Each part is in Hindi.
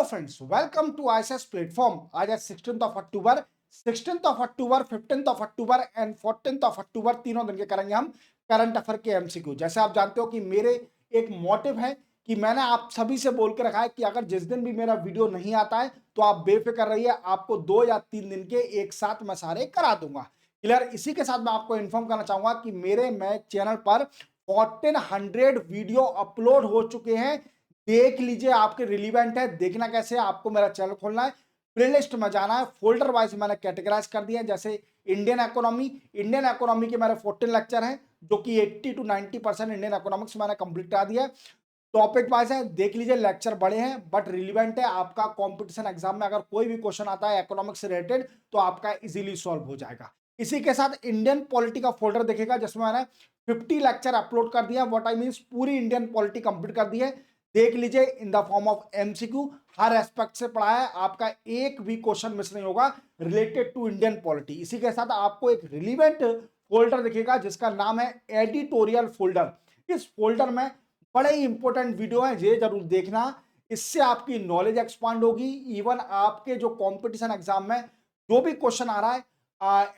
Hello friends, welcome to ISS platform. आज है 16th of October, 15th of October and 14th of October, तीनों दिन के करेंगे हम करंट अफेयर के एमसीक्यू। जैसे आप जानते हो कि मेरे एक मोटिव है कि मैंने आप सभी से बोल के रखा है कि अगर जिस दिन भी मेरा वीडियो नहीं आता है तो आप बेफिक्र रहिए, आपको 2 या 3 दिन के एक साथ मैं सारे करा दूंगा। क्लियर। इसी के साथ मैं आपको इन्फॉर्म करना चाहूंगा कि मेरे चैनल पर 1400 वीडियो अपलोड हो चुके हैं। देख लीजिए, आपके रिलीवेंट है। देखना कैसे है, आपको मेरा चैनल खोलना है, प्लेलिस्ट में जाना है, फोल्डर वाइज मैंने कैटेगराइज कर दिया है। जैसे इंडियन इकोनॉमी के मेरे 14 लेक्चर हैं, जो कि 80 to 90% इंडियन इकोनॉमिक्स मैंने कंप्लीट करा दिया है। टॉपिक वाइज है, देख लीजिए, लेक्चर बड़े हैं बट रिलीवेंट है। आपका कंपटीशन एग्जाम में अगर कोई भी क्वेश्चन आता है इकोनॉमिक्स से रिलेटेड तो आपका इजीली सॉल्व हो जाएगा। इसी के साथ इंडियन पॉलिटी का फोल्डर देखेगा, जिसमें मैंने 50 लेक्चर अपलोड कर दिया। व्हाट आई मींस, पूरी इंडियन पॉलिटी कंप्लीट कर दी है। देख लीजिए, in the form of MCQ, her aspect से पढ़ा है। आपका एक भी क्वेश्चन मिस नहीं होगा रिलेटेड टू इंडियन पॉलिटी। इसी के साथ आपको एक रिलीवेंट फोल्डर दिखेगा जिसका नाम है एडिटोरियल फोल्डर। इस फोल्डर में बड़े ही इंपॉर्टेंट वीडियो है, ये जरूर देखना। इससे आपकी नॉलेज एक्सपांड होगी। इवन आपके जो कंपटीशन एग्जाम में जो भी क्वेश्चन आ रहा है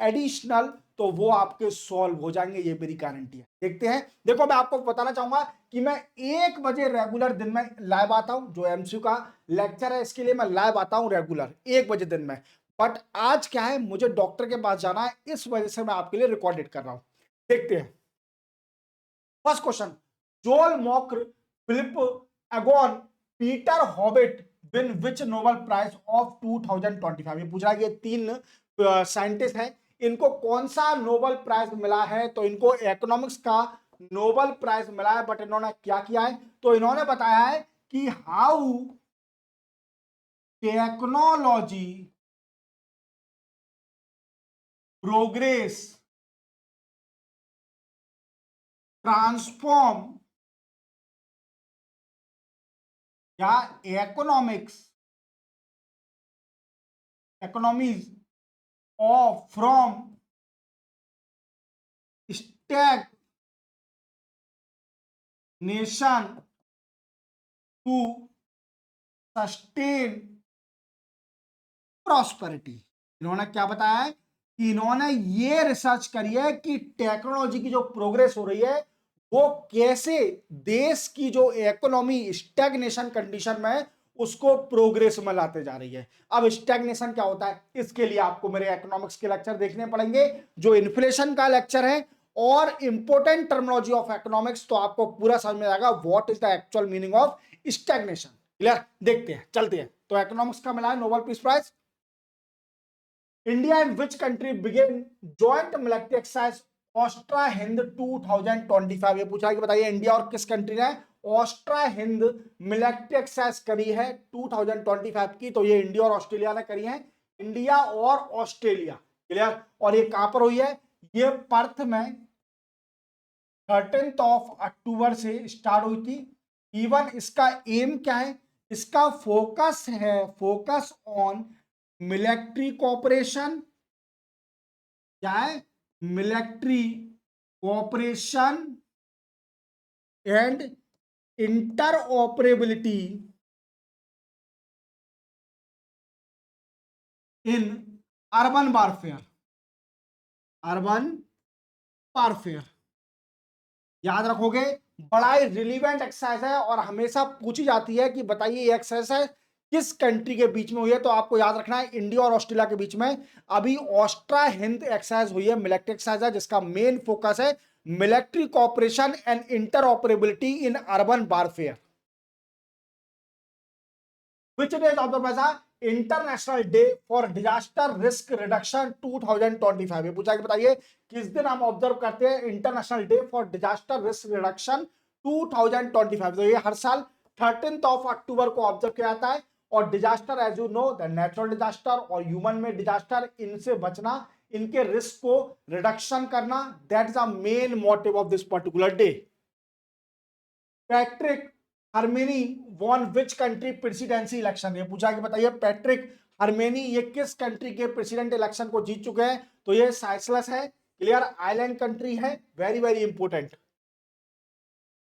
एडिशनल, तो वो आपके सॉल्व हो जाएंगे, ये मेरी गारंटी है। देखते हैं। देखो, मैं आपको बताना चाहूंगा कि मैं 1 बजे रेगुलर दिन में लाइव आता हूं। जो एमसीक्यू का लेक्चर है इसके लिए मैं लाइव आता हूं रेगुलर 1 बजे दिन में। बट आज क्या है, मुझे डॉक्टर के पास जाना है, इस वजह से मैं आपके लिए रिकॉर्डेड कर रहा हूं। देखते हैं। First question, Joel Mokyr, Philippe Aghion, Peter Howitt win which Nobel prize of 2025। ये पूछ रहा है, ये 3 साइंटिस्ट हैं, इनको कौन सा नोबेल प्राइज मिला है। तो इनको इकोनॉमिक्स का नोबेल प्राइज मिला है। बट इन्होंने क्या किया है, तो इन्होंने बताया है कि हाउ टेक्नोलॉजी प्रोग्रेस ट्रांसफॉर्म या economies of from stagnation to sustain prosperity. इन्होंने क्या बताया है कि इन्होंने ये रिसर्च करी है कि टेक्नोलॉजी की जो प्रोग्रेस हो रही है वो कैसे देश की जो इकोनॉमी स्टैग्नेशन कंडीशन में है उसको प्रोग्रेस में लाते जा रही है। अब स्टैग्नेशन क्या होता है, इसके लिए आपको मेरे इकोनॉमिक्स के लेक्चर देखने पड़ेंगे, जो इन्फ्लेशन का लेक्चर है और इंपोर्टेंट टर्मिनोलॉजी ऑफ इकोनॉमिक्स, तो आपको पूरा समझ में आएगा what is the actual meaning of stagnation. Clear. देखते हैं, चलते हैं। तो इकोनॉमिक्स का मिला है Nobel peace prize. India and which country began joint military exercise Austrahind 2025। ये पूछा है कि बताइए इंडिया और किस कंट्री ने ऑस्ट्रा हिंद मिलिट्री एक्सरसाइज करी है 2025 की। तो ये इंडिया और ऑस्ट्रेलिया ने करी है, इंडिया और ऑस्ट्रेलिया। क्लियर। और ये कहां पर हुई है, ये पर्थ में 13th ऑफ अक्टूबर से स्टार्ट हुई थी। इवन इसका एम क्या है, इसका फोकस है, फोकस ऑन मिलिट्री कोऑपरेशन। क्या है, military cooperation and inter operability in urban warfare. Urban warfare याद रखोगे, बड़ा ही रिलीवेंट एक्सरसाइज है और हमेशा पूछी जाती है कि बताइए ये एक्सरसाइज किस कंट्री के बीच में हुई है। तो आपको याद रखना है इंडिया और ऑस्ट्रेलिया के बीच में अभी ऑस्ट्रा हिंद एक्सरसाइज हुई है, मिलिट्री एक्सरसाइज है, जिसका मेन फोकस है military cooperation and inter operability in urban warfare. Which day is observed as a international day for disaster risk reduction 2025। ये पूछा कि बताइए किस दिन हम ऑब्जर्व करते हैं international day for disaster risk reduction 2025। तो ये हर साल 13th ऑफ अक्टूबर को ऑब्जर्व किया जाता है। और disaster, as you know, the natural disaster और ह्यूमन मेड डिजास्टर, इनसे बचना, इनके रिस्क को रिडक्शन करना, that is the main motive of this particular day. Patrick Herminie won which country presidency election. ये पूछा कि बताइए पैट्रिक हरमेनी ये किस कंट्री के प्रेसिडेंट इलेक्शन को जीत चुके हैं। तो ये साइसलस है। क्लियर। आइलैंड कंट्री है, very very important.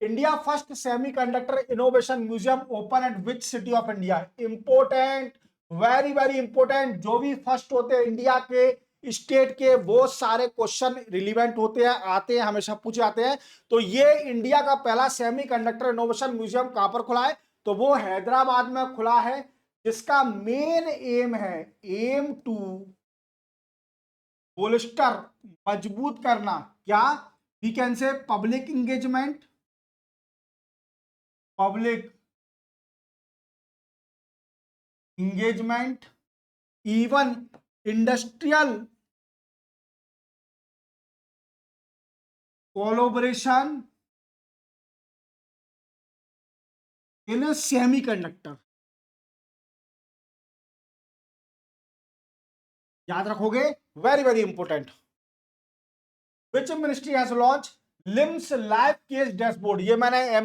India first semiconductor innovation museum open at which city of India? Important, very very important. जो भी फर्स्ट होते हैं इंडिया के स्टेट के, वो सारे क्वेश्चन रिलीवेंट होते हैं, आते हैं, हमेशा पूछे जाते हैं। तो ये इंडिया का पहला सेमीकंडक्टर इनोवेशन म्यूजियम कहां पर खुला है? तो वो हैदराबाद में खुला है, जिसका मेन एम है, एम टू बोलिस्टर, मजबूत करना, क्या? We can say public engagement, public engagement, even industrial collaboration in a semiconductor। याद रखोगे, very very important. Which ministry has launch LIMS live case dashboard? ये मैंने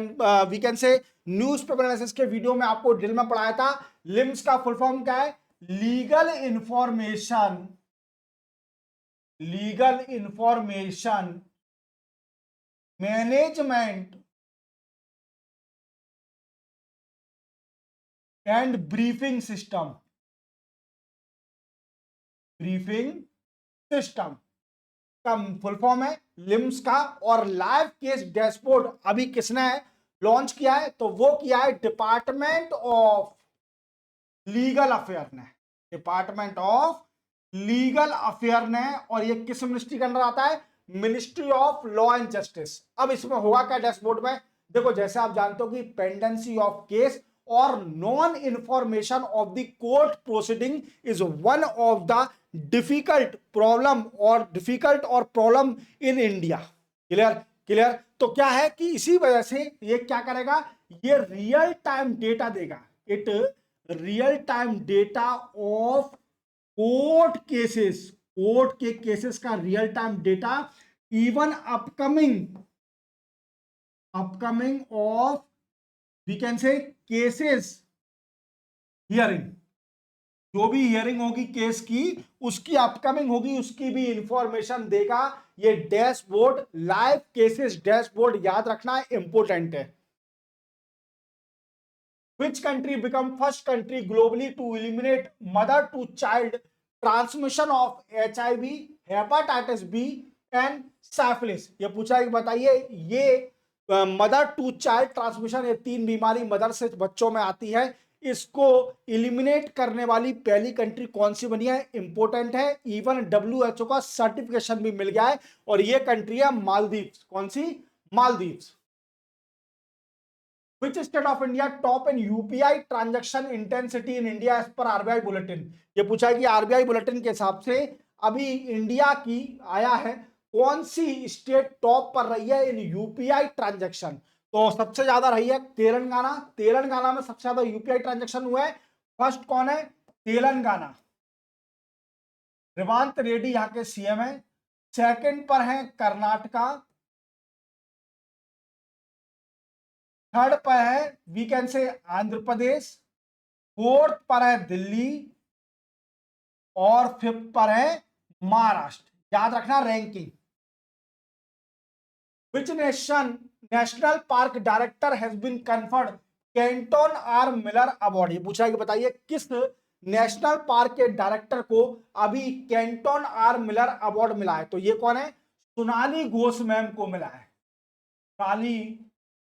we can say newspaper analysis के वीडियो में आपको डिटेल में पढ़ाया था। लिम्स का फुल फॉर्म क्या है? Legal information, legal information management and briefing system, briefing system का फुल फॉर्म है लिम्स का। और लाइव केस डैशबोर्ड अभी किसने लॉन्च किया है? तो वो किया है डिपार्टमेंट ऑफ लीगल अफेयर ने, डिपार्टमेंट ऑफ लीगल अफेयर ने। और ये किस मिनिस्ट्री के अंदर आता है? Ministry of law and justice. अब इसमें होगा क्या डैशबोर्ड में? देखो, जैसे आप जानते हो कि पेंडेंसी ऑफ केस और non information of the court proceeding is one of the difficult problem और problem in India. Clear? Clear. तो क्या है कि इसी वजह से ये क्या करेगा? ये रियल टाइम डेटा देगा। It real time data of court cases, court के केसेस का real time data, even upcoming of we can say cases hearing. जो भी हियरिंग होगी केस की, उसकी अपकमिंग होगी, उसकी भी इंफॉर्मेशन देगा ये डैशबोर्ड। लाइव केसेस डैशबोर्ड याद रखना इंपॉर्टेंट है। Which country become first country globally to eliminate mother to child transmission of HIV, hepatitis B and syphilis? ये पूछा है कि बताइए, ये मदर टू चाइल्ड ट्रांसमिशन, ये तीन बीमारी मदर से बच्चों में आती है, इसको इलिमिनेट करने वाली पहली कंट्री कौन सी बनी है? इंपॉर्टेंट है। इवन WHO का सर्टिफिकेशन भी मिल गया है, और ये कंट्री है मालदीव्स। कौन सी? Maldives. Which state of India top in UPI transaction intensity in India as per RBI bulletin? ये पूछा है कि RBI बुलेटिन के हिसाब से अभी इंडिया की आया है, कौन सी स्टेट टॉप पर रही है इन यूपीआई ट्रांजैक्शन? तो सबसे ज्यादा रही है तेलंगाना। तेलंगाना में सबसे ज्यादा यूपीआई ट्रांजैक्शन हुआ है। फर्स्ट कौन है? तेलंगाना, रेवंत रेड्डी यहाँ के सीएम है। सेकंड पर है कर्नाटका, थर्ड पर है वी कैन से आंध्र प्रदेश, फोर्थ पर है दिल्ली, और फिफ्थ पर है महाराष्ट्र। याद रखना ranking. Which national park director has been conferred Kenton R Miller award? ये पूछा है कि बताइए किस नेशनल पार्क के डायरेक्टर को अभी कैंटन आर मिलर अवार्ड मिला है? तो ये कौन है? सोनाली घोष मैम को मिला है, सोनाली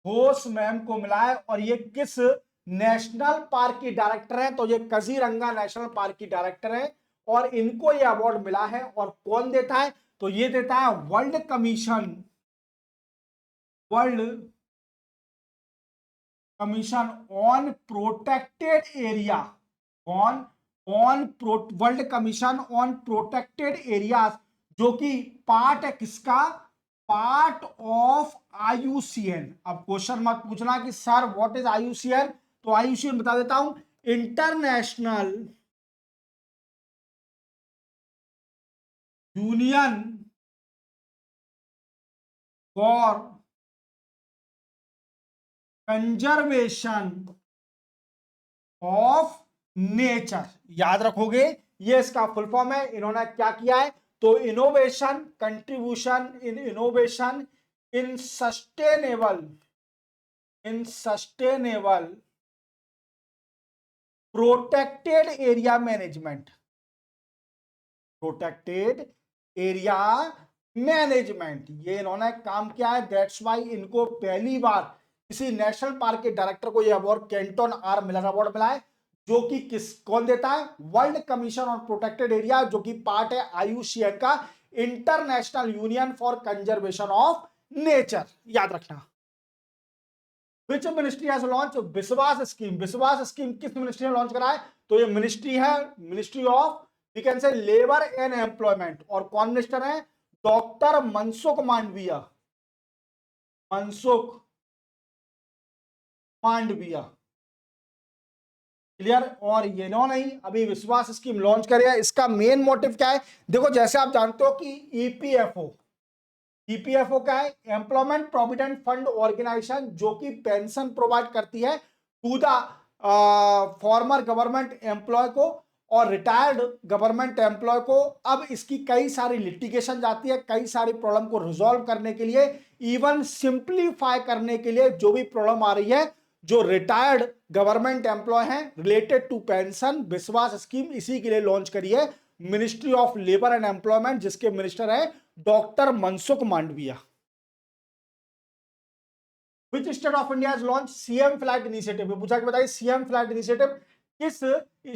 घोष मैम को मिला है। और ये किस नेशनल पार्क की डायरेक्टर है? तो ये काजीरंगा नेशनल पार्क की डायरेक्टर है, और इनको ये अवार्ड मिला है। और कौन देता है? तो ये देता है world commission on protected area, world commission on protected areas, जो कि पार्ट है किसका? Part of IUCN। अब क्वेश्चन मत पूछना कि सर व्हाट इज IUCN, तो IUCN बता देता हूं, international union for conservation of nature. याद रखोगे, ये इसका फुल फॉर्म है। इन्होंने क्या किया है? तो innovation, contribution in innovation in sustainable in sustainable protected area management, protected area management, ये इन्होंने काम किया है। दैट्स वाई इनको पहली बार किसी नेशनल पार्क के डायरेक्टर को यह award Kenton R Miller award मिला है, जो कि कौन देता है? World commission on protected area, जो कि पार्ट है IUCN का, international union for conservation of nature. याद रखना। Which ministry has launch Vishwas scheme? Vishwas scheme किस मिनिस्ट्री ने लॉन्च करा है? तो ये मिनिस्ट्री है ministry of we can say labour and employment. और कौन मिनिस्टर है? डॉक्टर मनसुख मांडविया, मनसुख मांडविया। क्लियर? और ये नो नहीं, अभी विश्वास स्कीम लॉन्च करी है। इसका मेन मोटिव क्या है? देखो, जैसे आप जानते हो कि ईपीएफओ क्या है? एम्प्लॉयमेंट प्रोविडेंट फंड ऑर्गेनाइजेशन, जो कि पेंशन प्रोवाइड करती है to the former government employ को और रिटायर्ड गवर्नमेंट एम्प्लॉय को। अब इसकी कई सारी लिटिगेशन जाती है, कई सारी प्रॉब्लम को रिजॉल्व करने के लिए, इवन सिंप्लीफाई करने के लिए, जो भी प्रॉब्लम आ रही है जो रिटायर्ड गवर्नमेंट एम्प्लॉय हैं रिलेटेड टू पेंशन, विश्वास स्कीम इसी के लिए लॉन्च करी है ministry of labour and employment, जिसके मिनिस्टर है doctor Mansukh Mandaviya. Which state of India has launched CM flag initiative? पूछा कि बताइए CM फ्लैग इनिशिएटिव किस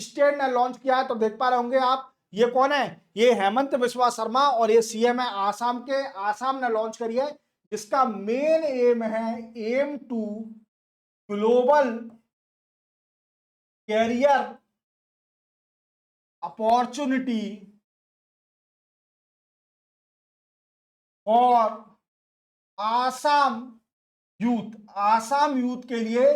स्टेट ने लॉन्च किया है? तो देख पा रहे होंगे आप, ये कौन है? ये हेमंत बिस्वा शर्मा, और ये CM है आसाम के। आसाम ने लॉन्च करी है, जिसका मेन एम है aim to global career opportunity और आसाम यूथ के लिए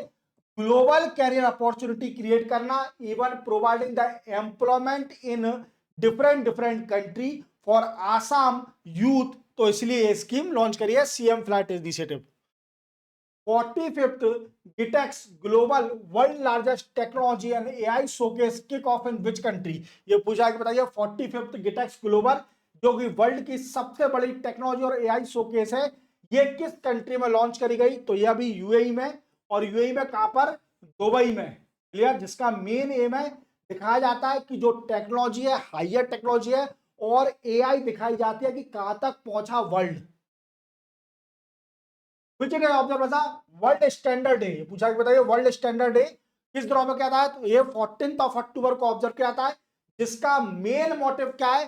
ग्लोबल कैरियर अपॉर्चुनिटी क्रिएट करना, even providing the employment in different country for Assam youth. तो इसलिए ये स्कीम लॉन्च करी है CM flag initiative. 45th GITEX global world largest technology and AI showcase kick off in which country? ये पूछा कि बताइए 45th गिटेक्स ग्लोबल, जो कि वर्ल्ड की सबसे बड़ी टेक्नोलॉजी और AI शोकेस है, ये किस कंट्री में लॉन्च करी गई? तो ये अभी UAE में, और UAE में कहां पर? दुबई में। क्लियर? जिसका मेन एम है, दिखाया जाता है कि जो टेक्नोलॉजी है हाइयर टेक्नोलॉजी है, और AI दिखाई जाती है कि कहां तक पहुंचा वर्ल्ड। वर्ल्ड स्टैंडर्ड डे, पूछा कि बताइए वर्ल्ड स्टैंडर्ड डे किस दिनों में क्या था? तो ये 14 अक्टूबर को ऑब्जर्व किया जाता है, जिसका मेन मोटिव क्या है?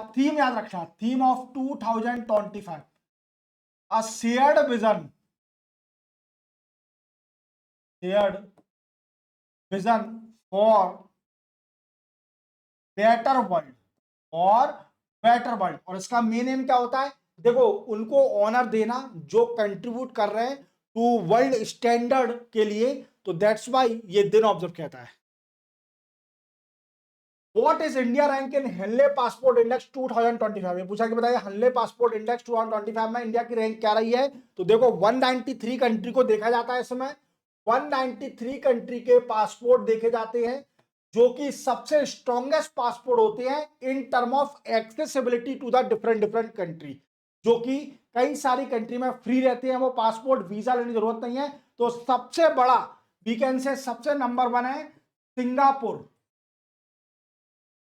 थीम याद रखना, theme of 2025, a shared vision for better world, और इसका मेन एम क्या होता है? देखो, उनको ऑनर देना जो कंट्रीब्यूट कर रहे हैं टू वर्ल्ड स्टैंडर्ड के लिए। तो दैट्स वाई ये दिन ऑब्जर्व कहता है। What is India rank in Henley passport index 2025? ये पूछा कि बताइए हेनले पासपोर्ट इंडेक्स 2025 में इंडिया की रैंक क्या रही है? तो देखो 193 कंट्री को देखा जाता है इसमें। 193 कंट्री के पासपोर्ट देखे जाते हैं, जो कि सबसे स्ट्रॉन्गेस्ट पासपोर्ट होते हैं in term of accessibility to the different country, जो कि कई सारी कंट्री में फ्री रहते हैं वो पासपोर्ट, वीजा लेने की जरूरत नहीं है। तो सबसे बड़ा वीकेंड से सबसे नंबर 1 है सिंगापुर,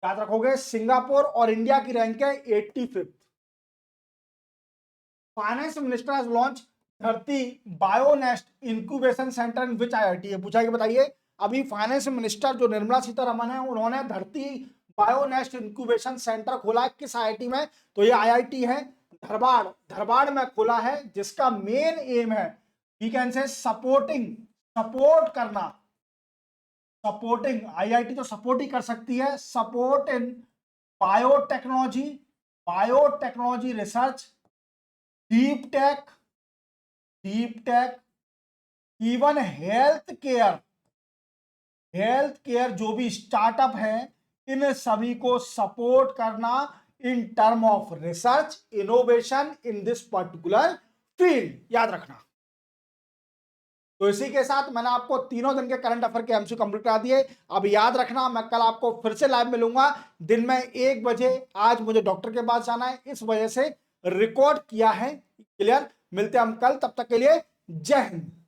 याद रखोगे सिंगापुर, और इंडिया की रैंक है 85th। Finance minister has launch धरती बायोनेस्ट इंक्यूबेशन सेंटर इन विच IIT? पूछा कि बताइए, अभी फाइनेंस मिनिस्टर जो निर्मला सीतारमण है, उन्होंने धरती बायोनेस्ट इंक्यूबेशन सेंटर खोला है किस IIT में? तो ये IIT है धरबाड़ में खोला है, जिसका मेन एम है वी कैन से सपोर्ट करना, IIT तो सपोर्ट ही कर सकती है, support in biotechnology research, deep tech, even health care जो भी स्टार्टअप है, इन सभी को सपोर्ट करना इन term of research innovation in this particular field, याद रखना। तो इसी के साथ मैंने आपको तीनों दिन के करंट अफेयर के MCQ कंप्लीट करा दिए। अब याद रखना, मैं कल आपको फिर से लाइव मिलूंगा दिन में 1 बजे। आज मुझे डॉक्टर के पास जाना है, इस वजह से रिकॉर्ड किया है। क्लियर? मिलते हैं हम कल, तब तक के लिए जय हिंद।